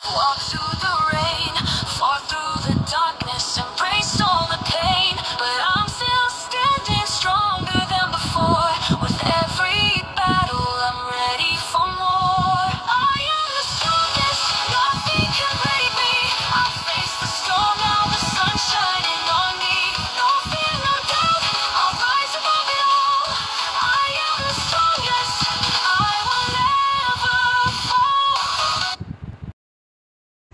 Walk through the rain, fought through the darkness, embraced all the pain, but I'm still standing stronger than before. With every battle, I'm ready for more. I am the strongest, nothing can break me. I face the storm, now the sun's shining on me. No fear, no doubt, I'll rise above it all. I am the strongest, I will never fall.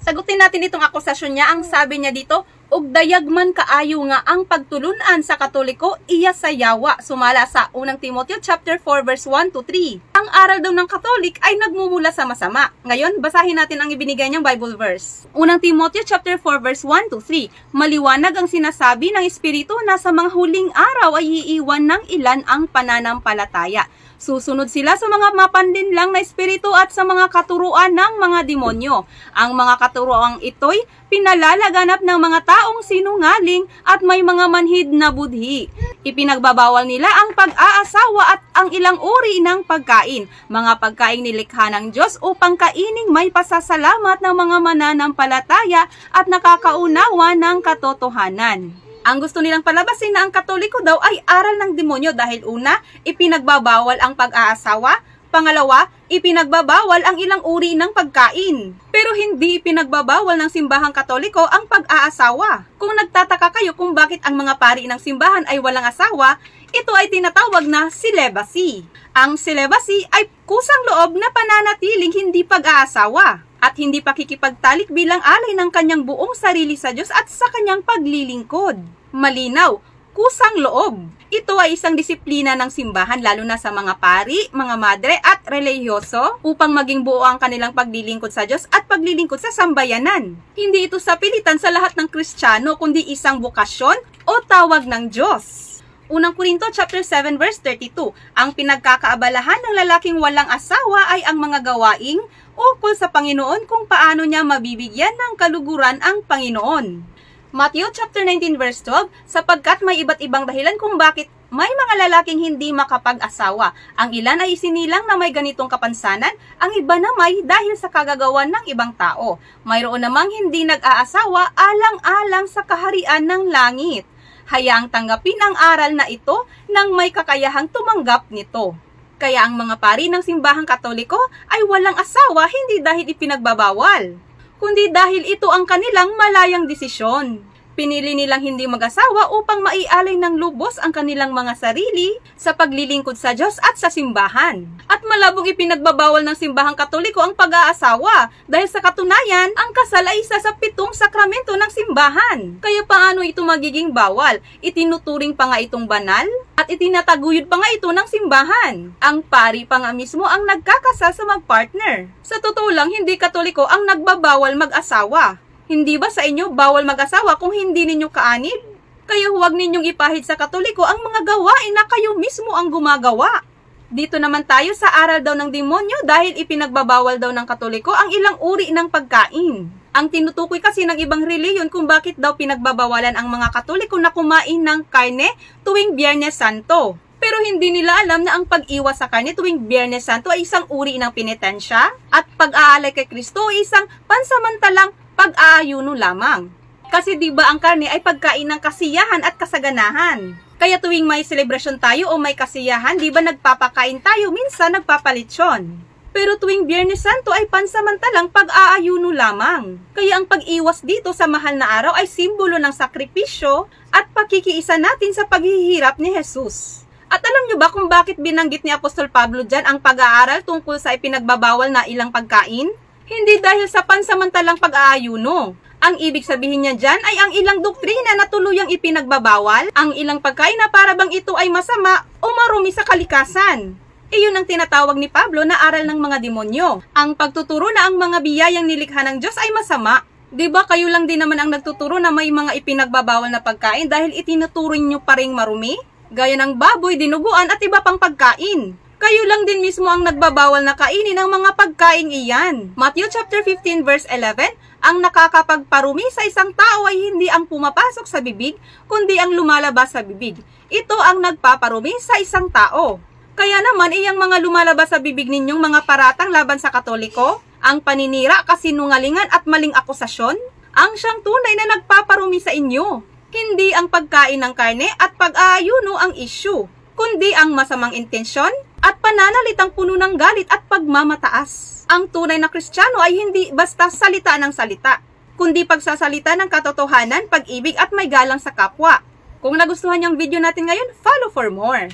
Sagutin natin itong akusasyon niya. Ang sabi niya dito, "Og dayagman kaayo nga ang pagtulunan sa Katoliko iya sa yawa." Sumala sa 1 Timoteo chapter 4 verse 1 to 3. Ang aral daw ng Katolik ay nagmumula sa masama. Ngayon, basahin natin ang ibinigay niyang Bible verse. 1 Timoteo chapter 4 verse 1 to 3. Maliwanag ang sinasabi ng Espiritu na sa mga huling araw ay iiwan ng ilan ang pananampalataya. Susunod sila sa mga mapandinlang na espiritu at sa mga katuruan ng mga demonyo. Ang mga katuruang ito'y pinalalaganap ng mga taong sinungaling at may mga manhid na budhi. Ipinagbabawal nila ang pag-aasawa at ang ilang uri ng pagkain, mga pagkain nilikha ng Diyos upang kaining may pasasalamat ng mga mananampalataya at nakakaunawa ng katotohanan. Ang gusto nilang palabasin na ang Katoliko daw ay aral ng demonyo dahil una, ipinagbabawal ang pag-aasawa, pangalawa, ipinagbabawal ang ilang uri ng pagkain. Pero hindi ipinagbabawal ng simbahang Katoliko ang pag-aasawa. Kung nagtataka kayo kung bakit ang mga pari ng simbahan ay walang asawa, ito ay tinatawag na celibacy. Ang celibacy ay kusang loob na pananatiling hindi pag-aasawa at hindi pakikipagtalik bilang alay ng kanyang buong sarili sa Diyos at sa kanyang paglilingkod. Malinaw, kusang loob. Ito ay isang disiplina ng simbahan lalo na sa mga pari, mga madre at relihiyoso upang maging buo ang kanilang paglilingkod sa Diyos at paglilingkod sa sambayanan. Hindi ito sa pilitan sa lahat ng Kristiyano kundi isang bokasyon o tawag ng Diyos. 1 Korinto chapter 7 verse 32. Ang pinagkakaabalahan ng lalaking walang asawa ay ang mga gawaing ukol sa Panginoon kung paano niya mabibigyan ng kaluguran ang Panginoon. Matthew chapter 19 verse 12, sapagkat may iba't ibang dahilan kung bakit may mga lalaking hindi makapag-asawa. Ang ilan ay isinilang na may ganitong kapansanan, ang iba na may dahil sa kagagawan ng ibang tao. Mayroon namang hindi nag-aasawa alang-alang sa kaharian ng langit. Hayaang tanggapin ang aral na ito nang may kakayahang tumanggap nito. Kaya ang mga pari ng simbahang Katoliko ay walang asawa hindi dahil ipinagbabawal, kundi dahil ito ang kanilang malayang desisyon. Pinili nilang hindi mag-asawa upang maialay ng lubos ang kanilang mga sarili sa paglilingkod sa Diyos at sa simbahan. At malabong ipinagbabawal ng simbahang Katoliko ang pag-aasawa dahil sa katunayan, ang kasal ay isa sa 7 sakramento ng simbahan. Kaya paano ito magiging bawal? Itinuturing pa nga itong banal at itinataguyod pa nga ito ng simbahan. Ang pari pa nga mismo ang nagkakasal sa mag-partner. Sa totoo lang, hindi Katoliko ang nagbabawal mag-asawa. Hindi ba sa inyo bawal mag-asawa kung hindi ninyo kaanib? Kaya huwag ninyong ipahid sa Katoliko ang mga gawain na kayo mismo ang gumagawa. Dito naman tayo sa aral daw ng demonyo dahil ipinagbabawal daw ng Katoliko ang ilang uri ng pagkain. Ang tinutukoy kasi ng ibang reliyon kung bakit daw pinagbabawalan ang mga Katoliko na kumain ng karne tuwing Biyernes Santo. Pero hindi nila alam na ang pag-iwas sa karne tuwing Biyernes Santo ay isang uri ng penitensya at pag-aalay kay Kristo ay isang pansamantalang pag-aayuno lamang. Kasi di ba ang karne ay pagkain ng kasiyahan at kasaganahan. Kaya tuwing may selebrasyon tayo o may kasiyahan, di ba nagpapakain tayo, minsan nagpapalitsyon. Pero tuwing Biyernes Santo ay pansamantalang pag-aayuno lamang. Kaya ang pag-iwas dito sa mahal na araw ay simbolo ng sakripisyo at pagkikiisa natin sa paghihirap ni Jesus. At alam nyo ba kung bakit binanggit ni Apostol Pablo dyan ang pag-aaral tungkol sa ipinagbabawal na ilang pagkain? Hindi dahil sa pansamantalang pag-aayuno. Ang ibig sabihin niya dyan ay ang ilang doktrina na tuluyang ipinagbabawal, ang ilang pagkain na para bang ito ay masama o marumi sa kalikasan. Iyon ang tinatawag ni Pablo na aral ng mga demonyo. Ang pagtuturo na ang mga biyayang nilikha ng Diyos ay masama. Diba kayo lang din naman ang nagtuturo na may mga ipinagbabawal na pagkain dahil itinuturing nyo pa ring marumi? Gaya ng baboy, dinuguan at iba pang pagkain. Kayo lang din mismo ang nagbabawal na kainin ang mga pagkain iyan. Matthew chapter 15 verse 11, ang nakakapagparumi sa isang tao ay hindi ang pumapasok sa bibig, kundi ang lumalabas sa bibig. Ito ang nagpaparumi sa isang tao. Kaya naman iyang mga lumalabas sa bibig ninyong mga paratang laban sa Katoliko, Ang paninira, kasinungalingan at maling akusasyon ang siyang tunay na nagpaparumi sa inyo. Hindi ang pagkain ng karne at pag-aayuno ang issue, kundi ang masamang intensyon at pananalitang puno ng galit at pagmamataas. Ang tunay na Kristiyano ay hindi basta salita ng salita, kundi pagsasalita ng katotohanan, pag-ibig at may galang sa kapwa. Kung nagustuhan niyang video natin ngayon, follow for more.